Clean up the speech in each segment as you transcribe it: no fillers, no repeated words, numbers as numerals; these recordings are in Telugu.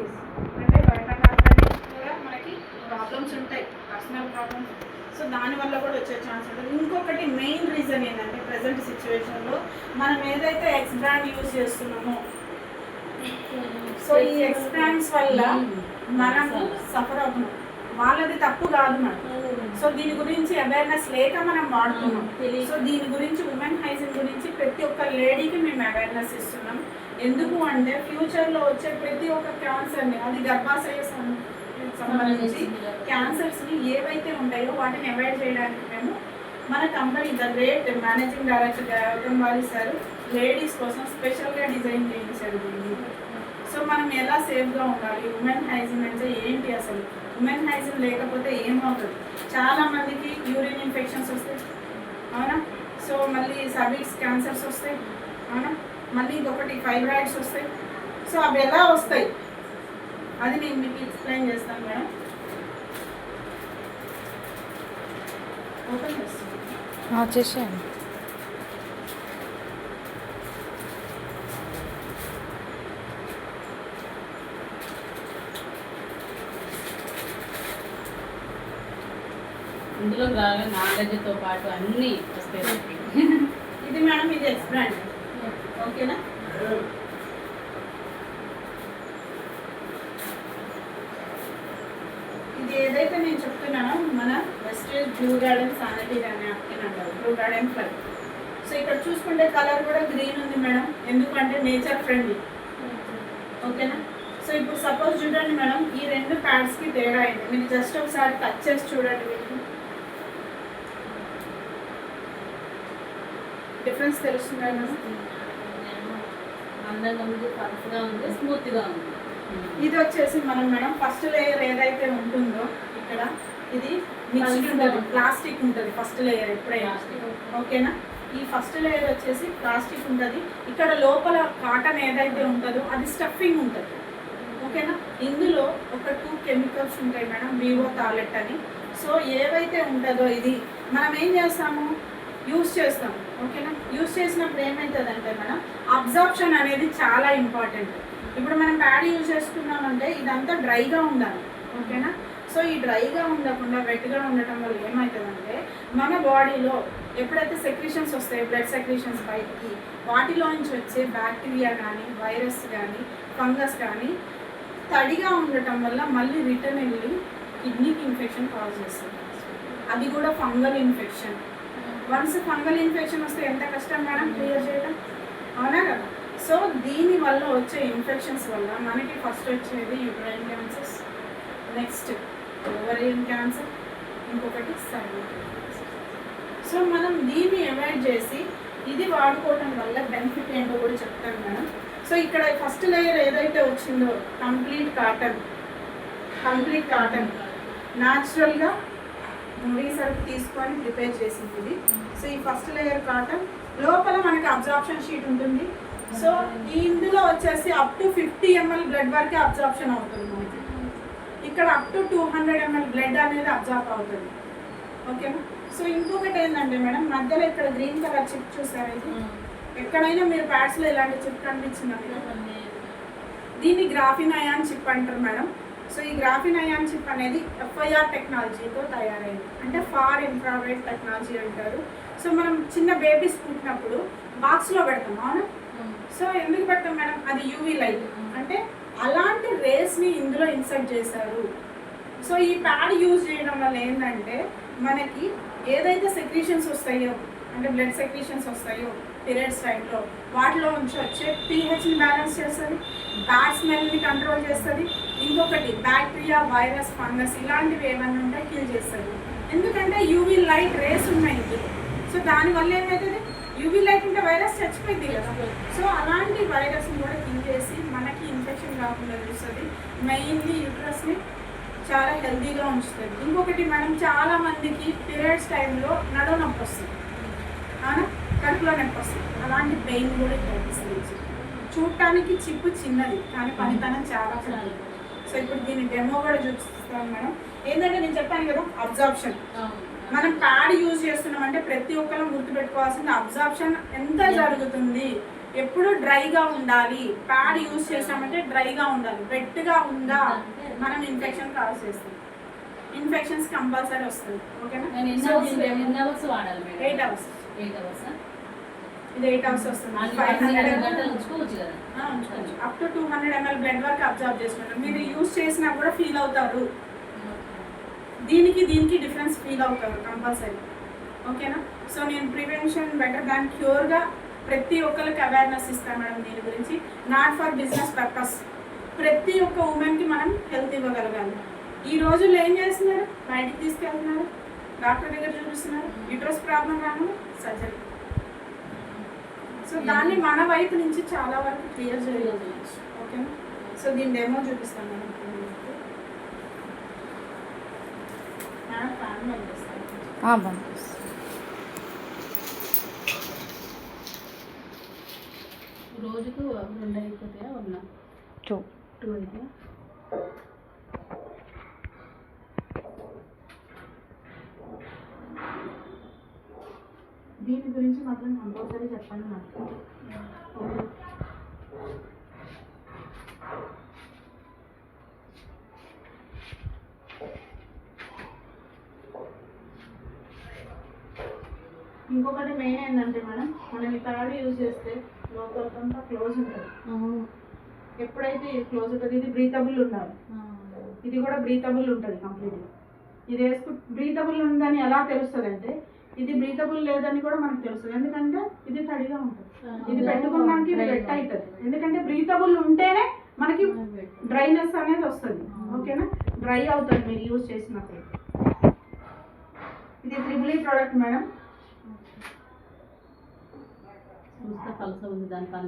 డిసీజ్ అంటే బయట కూడా మనకి ప్రాబ్లమ్స్ ఉంటాయి, పర్సనల్ ప్రాబ్లమ్స్. సో దానివల్ల కూడా వచ్చే ఛాన్స్ ఉంటుంది. ఇంకొకటి మెయిన్ రీజన్ ఏంటంటే ప్రజెంట్ సిచ్యువేషన్లో మనం ఏదైతే ఎక్స్ బ్రాండ్ యూజ్ చేస్తున్నామో, సో ఈ ఎక్స్ బ్రాండ్స్ వల్ల మనము సఫర్ అవుతున్నాం. వాళ్ళది తప్పు కాదు మేడం. సో దీని గురించి అవేర్నెస్ లేక మనం వాడుతున్నాం. సో దీని గురించి ఉమెన్ హైజీన్ గురించి ప్రతి ఒక్క లేడీకి మేము అవేర్నెస్ ఇస్తున్నాం. ఎందుకు అంటే ఫ్యూచర్లో వచ్చే ప్రతి ఒక్క క్యాన్సర్ని, అది గర్భాశయ సంబంధించి క్యాన్సర్స్ని ఏవైతే ఉంటాయో వాటిని అవాయిడ్ చేయడానికి మేము మన company the great managing director Gautam వాలి సార్ లేడీస్ కోసం స్పెషల్గా డిజైన్ చేయించారు దీన్ని. సో మనం ఎలా సేఫ్గా ఉండాలి, ఉమెన్ హైజీన్ అంటే ఏంటి, అసలు ఉమెన్ హైజీన్ లేకపోతే ఏమవుతుంది, చాలామందికి యూరిన్ ఇన్ఫెక్షన్స్ వస్తాయి అవునా, సో మళ్ళీ సర్వీక్స్ క్యాన్సర్స్ వస్తాయి అవునా, మళ్ళీ ఇంకొకటి ఫైబ్రాయిడ్స్ వస్తాయి. సో అవి ఎలా వస్తాయి అది నేను మీకు ఎక్స్ప్లెయిన్ చేస్తాను మేడం. ఓపెన్ చేస్తాను చేసాను. ఇందులో నాలెడ్జ్తో పాటు అన్నీ వస్తాయి. ఇది మేడం, ఇది ఎక్స్ బ్రాండ్ ఓకేనా. ఇది ఏదైతే నేను చెప్తున్నానో మన వెస్టేజ్ బ్లూ గార్డెన్ శానిటరీ అని అంటారు, బ్లూ గార్డెన్ ఫ్లై. సో ఇక్కడ చూసుకుంటే కలర్ కూడా గ్రీన్ ఉంది మేడం, ఎందుకంటే నేచర్ ఫ్రెండ్లీ ఓకేనా. సో ఇప్పుడు సపోజ్ చూడండి మేడం, ఈ రెండు ప్యాడ్స్కి తేడా అయింది. మీరు జస్ట్ ఒకసారి టచ్ చేసి చూడండి, మీకు డిఫరెన్స్ తెలుస్తుంది మేడం. అందంగా ఉంది, పర్ఫెక్ట్గా ఉంది, స్మూత్గా ఉంది. ఇది వచ్చేసి మనం మేడం ఫస్ట్ లేయర్ ఏదైతే ఉంటుందో ఇక్కడ ఇది మిక్స్డ్ ఉంటుంది, ప్లాస్టిక్ ఉంటుంది ఫస్ట్ లేయర్ ఎప్పుడైనా ఓకేనా. ఈ ఫస్ట్ లేయర్ వచ్చేసి ప్లాస్టిక్ ఉంటుంది, ఇక్కడ లోపల కాటన్ ఏదైతే ఉంటుందో అది స్టఫింగ్ ఉంటుంది ఓకేనా. ఇందులో ఒక 2 కెమికల్స్ ఉంటాయి మేడం, వివో టాలెట్ అని. సో ఏవైతే ఉంటుందో ఇది మనం ఏం చేస్తాము, యూస్ చేస్తాం ఓకేనా. యూస్ చేసినప్పుడు ఏమవుతుందంటే మేడం అబ్జార్ప్షన్ అనేది చాలా ఇంపార్టెంట్. ఇప్పుడు మనం ప్యాడ్ యూజ్ చేసుకున్నామంటే ఇదంతా డ్రైగా ఉండాలి ఓకేనా. సో ఈ డ్రైగా ఉండకుండా వెట్గా ఉండటం వల్ల ఏమవుతుందంటే మన బాడీలో ఎప్పుడైతే సెక్రీషన్స్ వస్తాయి, బ్లడ్ సెక్రీషన్స్ బయటికి, వాటిలోంచి వచ్చే బ్యాక్టీరియా కానీ వైరస్ కానీ ఫంగస్ కానీ తడిగా ఉండటం వల్ల మళ్ళీ రిటర్న్ వెళ్ళి కిడ్నీకి ఇన్ఫెక్షన్ కాజ్ చేస్తుంది. అది కూడా fungal infection. Once fungal infection వస్తే ఎంత కష్టం మేడం క్లియర్ చేయడం, అవునా కదా. సో దీని వల్ల వచ్చే ఇన్ఫెక్షన్స్ వల్ల మనకి ఫస్ట్ వచ్చేది uterine cancers, next ovarian cancer, ఇంకొకటి సర్వైకల్ క్యాన్సర్. సో మనం దీన్ని అవాయిడ్ చేసి ఇది వాడుకోవడం వల్ల బెనిఫిట్ ఏంటో కూడా చెప్తాను మేడం. సో ఇక్కడ ఫస్ట్ లేయర్ ఏదైతే వచ్చిందో కంప్లీట్ కాటన్ న్యాచురల్గా రీసర్వ్ తీసుకొని ప్రిపేర్ చేసింది ఇది. సో ఈ ఫస్ట్ లేయర్ కాటన్ లోపల మనకి అబ్జార్ప్షన్ షీట్ ఉంటుంది. సో ఇందులో వచ్చేసి అప్ టు 50 ml బ్లడ్ వరకే అబ్జార్ప్షన్ అవుతుంది మనకి. ఇక్కడ అప్ టు 200 ml బ్లడ్ అనేది అబ్జార్బ్ అవుతుంది ఓకేనా. సో ఇంకొకటి ఏంటంటే మేడం మధ్యలో ఇక్కడ గ్రీన్ కలర్ చిప్ చూసారా, ఇది ఎక్కడైనా మీరు ప్యాడ్స్లో ఇలాంటి చిప్ కనిపించిందా, దీన్ని గ్రాఫిన్ అయాన్ చిప్ అంటారు మేడం. సో ఈ గ్రాఫిన్ అయాన్ చిప్ అనేది FIR టెక్నాలజీతో తయారైంది, అంటే ఫార్ ఇన్ఫ్రారెడ్ టెక్నాలజీ అంటారు. సో మనం చిన్న బేబీస్ పుట్టినప్పుడు బాక్స్లో పెడతాం అవునా. సో ఎందుకు పెడతాం మేడం, అది యూవీ లైట్, అంటే అలాంటి రేస్ని ఇందులో ఇన్సర్ట్ చేశారు. సో ఈ ప్యాడ్ యూజ్ చేయడం వల్ల ఏంటంటే మనకి ఏదైతే సెక్రీషన్స్ వస్తాయో, అంటే బ్లడ్ సెక్రీషన్స్ వస్తాయో పీరియడ్స్ టైంలో, వాటిలో నుంచి వచ్చే pHని బ్యాలెన్స్ చేస్తుంది, బ్యాడ్ స్మెల్ని కంట్రోల్ చేస్తుంది, ఇంకొకటి బ్యాక్టీరియా వైరస్ ఫంగస్ ఇలాంటివి ఏమైనా ఉంటే కిల్ చేస్తుంది. ఎందుకంటే యూవీ లైట్ రేస్ ఉన్నాయి. సో దానివల్ల ఏమవుతుంది, యూవీ లైట్ ఉంటే వైరస్ చచ్చిపోయింది కదా. సో అలాంటి వైరస్ని కూడా కిల్ చేసి మనకి ఇన్ఫెక్షన్ కాకుండా చూస్తుంది, మెయిన్లీ యూట్రస్ని చాలా హెల్తీగా ఉంచుతుంది. ఇంకొకటి మనం చాలామందికి పీరియడ్స్ టైంలో నడుము నొప్పి వస్తుంది అవునా, కడుపులో నొప్పి వస్తుంది, అలాంటి పెయిన్ కూడా తగ్గిస్తుంది. చూడటానికి చిప్పు చిన్నది కానీ పనితనం చాలా పెద్దది. సో ఇప్పుడు దీని డెమో కూడా చూపిస్తాను మేడం. ఏంటంటే నేను చెప్పాను కదా అబ్జార్ప్షన్, మనం ప్యాడ్ యూజ్ చేస్తున్నామంటే ప్రతి ఒక్కరు గుర్తుపెట్టుకోవాల్సింది అబ్జార్ప్షన్ ఎంత జరుగుతుంది. ఎప్పుడు డ్రైగా ఉండాలి. ప్యాడ్ యూజ్ చేసామంటే డ్రైగా ఉండాలి. వెట్గా ఉందా మనం ఇన్ఫెక్షన్ కాజ్ చేస్తాం. ఇన్ఫెక్షన్స్ కంపల్సరీ వస్తుంది. ఓకేనా? సో ఎన్ని అవర్స్ వాడాలి మేడం? 8 అవర్స్. 8 అవర్స్ ఇది 8 అవర్స్ వస్తుంది. 500 గంటలు ఉంచుకోవచ్చు కదా. అప్ టు 200 ml బ్లడ్ వరకు అబ్జర్వ్ చేసుకుంటారు. మీరు యూజ్ చేసినా కూడా ఫీల్ అవుతారు. దీనికి డిఫరెన్స్ ఫీల్ అవుతారు కంపల్సరీ. ఓకేనా? సో నేను ప్రివెన్షన్ బెటర్ దాన్ క్యూర్గా ప్రతి ఒక్కరికి అవేర్నెస్ ఇస్తాను మేడం దీని గురించి. Not for business purpose. ప్రతి ఒక్క ఉమెన్కి మనం హెల్త్ ఇవ్వగలగాలి. ఈ రోజుల్లో ఏం చేస్తున్నారు? బయటికి తీసుకెళ్తున్నారు, డాక్టర్ దగ్గర చూపిస్తున్నారు, యూట్రస్ ప్రాబ్లం రాను సర్జరీ. సో దాన్ని మన వైపు నుంచి చాలా వరకు క్లియర్ చేయవచ్చు. ఓకేనా? సో దీని డెమో చూపిస్తాను మేడం. ఫ్యాన్ పంపిస్తాను. రోజుకు 2 అయిపోతాయా? 2 అయితే దీని గురించి మాత్రం కంపల్సరీ చెప్పండి నాకు. ఇంకొకటి మెయిన్ ఏంటంటే మేడం, మనం ఈ ప్యాడ్ యూజ్ చేస్తే లోపలంతా క్లోజ్ ఉంటుంది. ఎప్పుడైతే ఇది క్లోజ్ ఉంటుంది, ఇది బ్రీతబుల్ ఉండాలి. ఇది కూడా బ్రీతబుల్ ఉంటుంది కంప్లీట్గా. ఇది బ్రీతబుల్ ఉందని ఎలా తెలుస్తుంది అంటే, ఇది బ్రీతబుల్ లేదని కూడా మనకు తెలుస్తుంది. ఎందుకంటే ఇది తడిగా ఉంటుంది. ఇది పెట్టుకున్నాక ఇది వెట్ అవుతుంది. ఎందుకంటే బ్రీతబుల్ ఉంటేనే మనకి డ్రైనెస్ అనేది వస్తుంది. ఓకేనా? డ్రై అవుతుంది మీరు యూజ్ చేసినప్పుడు. ఇది త్రిబుల్ ప్రోడక్ట్ మేడం. పలస ఉంది, దాని పని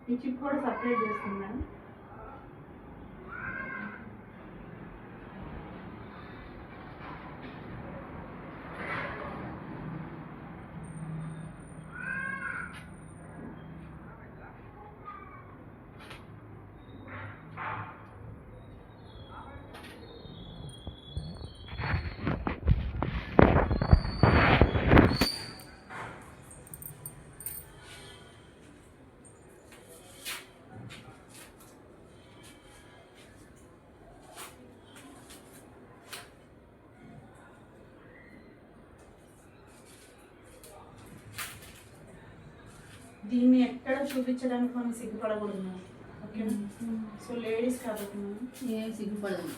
ఈ చిప్ కూడా సపరేట్ చేస్తుంది మేడం. దీన్ని ఎక్కడ చూపించడానికి మనం సిగ్గుపడకూడదు. ఓకేనా? సో లేడీస్ కాబట్టి ఏం సిగ్గుపడదు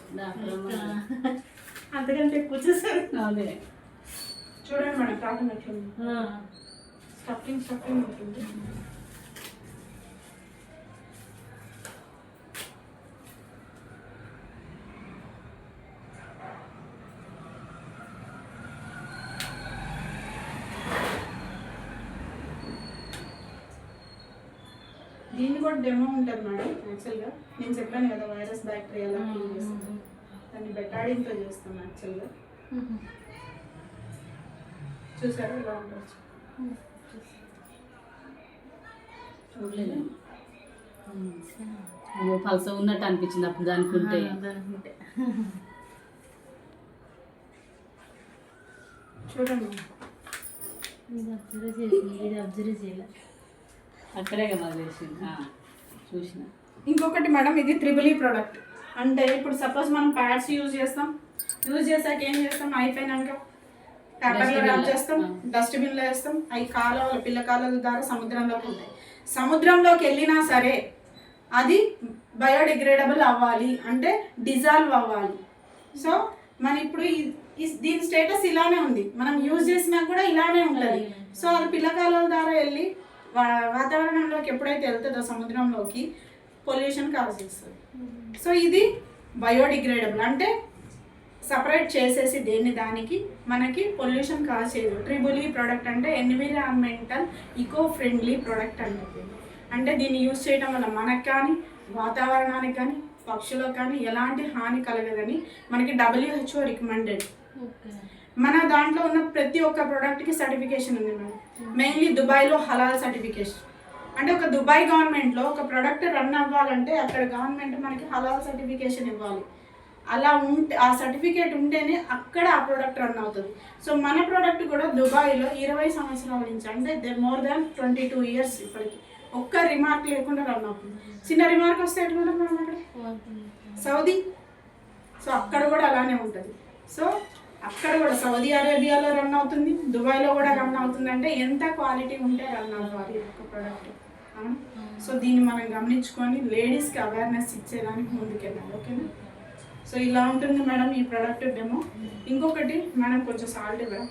అంతకంటే ఎక్కువ చూసారు. అదే చూడండి మేడం, కాటన్ ఎట్లుంది, స్టఫింగ్ ఉంటుంది. దీన్ని కూడా డెమో ఉంటుంది మేడం. యాక్చువల్గా నేను చెప్పాను కదా వైరస్ బ్యాక్టీరియా ఎలా క్లీన్ చేస్తాను, దాన్ని బెటాడిన్తో చేస్తాను యాక్చువల్గా. చూసారా ఇలా ఉండొచ్చు. చూడలేదు, పలస ఉన్నట్టు అనిపించింది అప్పుడు దానికి ఉంటే. చూడండి అబ్జర్వ్ చేయాలి. అక్కడే కదా చూసిన. ఇంకొకటి మేడం, ఇది త్రిబుల్ ప్రోడక్ట్. అంటే ఇప్పుడు సపోజ్ మనం ప్యాడ్స్ యూజ్ చేసాక ఏం చేస్తాం, అయిపోయినాక పేపర్లో ర్యాప్ చేస్తాం, డస్ట్బిన్లో వేస్తాం. అవి కాలువలు, పిల్ల కాలువల ద్వారా సముద్రంలోకి ఉంటాయి. సముద్రంలోకి వెళ్ళినా సరే అది బయోడిగ్రేడబుల్ అవ్వాలి, అంటే డిజాల్వ్ అవ్వాలి. సో మన ఇప్పుడు దీని స్టేటస్ ఇలానే ఉంది, మనం యూజ్ చేసినా కూడా ఇలానే ఉంటుంది. సో అది పిల్ల కాలువల ద్వారా వెళ్ళి వాతావరణంలోకి ఎప్పుడైతే వెళ్తుందో సముద్రంలోకి పొల్యూషన్ కాజ్ చేస్తుంది. సో ఇది బయోడిగ్రేడబుల్, అంటే సపరేట్ చేసేసి దేన్ని దానికి మనకి పొల్యూషన్ కాజ్ చేయదు. త్రిబుల్ ప్రోడక్ట్ అంటే ఎన్విరాన్మెంటల్ ఈకో ఫ్రెండ్లీ ప్రోడక్ట్ అంటుంది. అంటే దీన్ని యూజ్ చేయడం వల్ల మనకు కానీ, వాతావరణానికి కానీ, పక్షులకు కానీ ఎలాంటి హాని కలగదని మనకి WHO రికమెండెడ్. మన దాంట్లో ఉన్న ప్రతి ఒక్క ప్రోడక్ట్కి సర్టిఫికేషన్ ఉంది మేడం. మెయిన్లీ దుబాయ్లో హలాల్ సర్టిఫికేషన్. అంటే ఒక దుబాయ్ గవర్నమెంట్లో ఒక ప్రోడక్ట్ రన్ అవ్వాలంటే అక్కడ గవర్నమెంట్ మనకి హలాల్ సర్టిఫికేషన్ ఇవ్వాలి. అలా ఉంటే ఆ సర్టిఫికేట్ ఉంటేనే అక్కడ ఆ ప్రోడక్ట్ రన్ అవుతుంది. సో మన ప్రోడక్ట్ కూడా దుబాయ్లో 20 సంవత్సరాల నుంచి, అంటే మోర్ దాన్ 22 ఇయర్స్ ఇప్పటికి ఒక్క రిమార్క్ లేకుండా రన్ అవుతుంది. చిన్న రిమార్క్ వస్తే ఎట్లా ఉంటుంది మేడం అక్కడ సౌదీ? సో అక్కడ కూడా అలానే ఉంటుంది. సో అక్కడ కూడా సౌదీ అరేబియాలో రన్ అవుతుంది, దుబాయ్లో కూడా రన్ అవుతుంది. అంటే ఎంత క్వాలిటీ ఉంటే రన్ అవ్వాలి ఒక ప్రోడక్ట్. సో దీన్ని మనం గమనించుకొని లేడీస్కి అవేర్నెస్ ఇచ్చేదానికి ముందుకెళ్ళాలి. ఓకేనా? సో ఇలా ఉంటుంది మేడం ఈ ప్రోడక్ట్ డెమో. ఇంకొకటి మేడం కొంచెం సాల్ట్ ఇవ్వరా?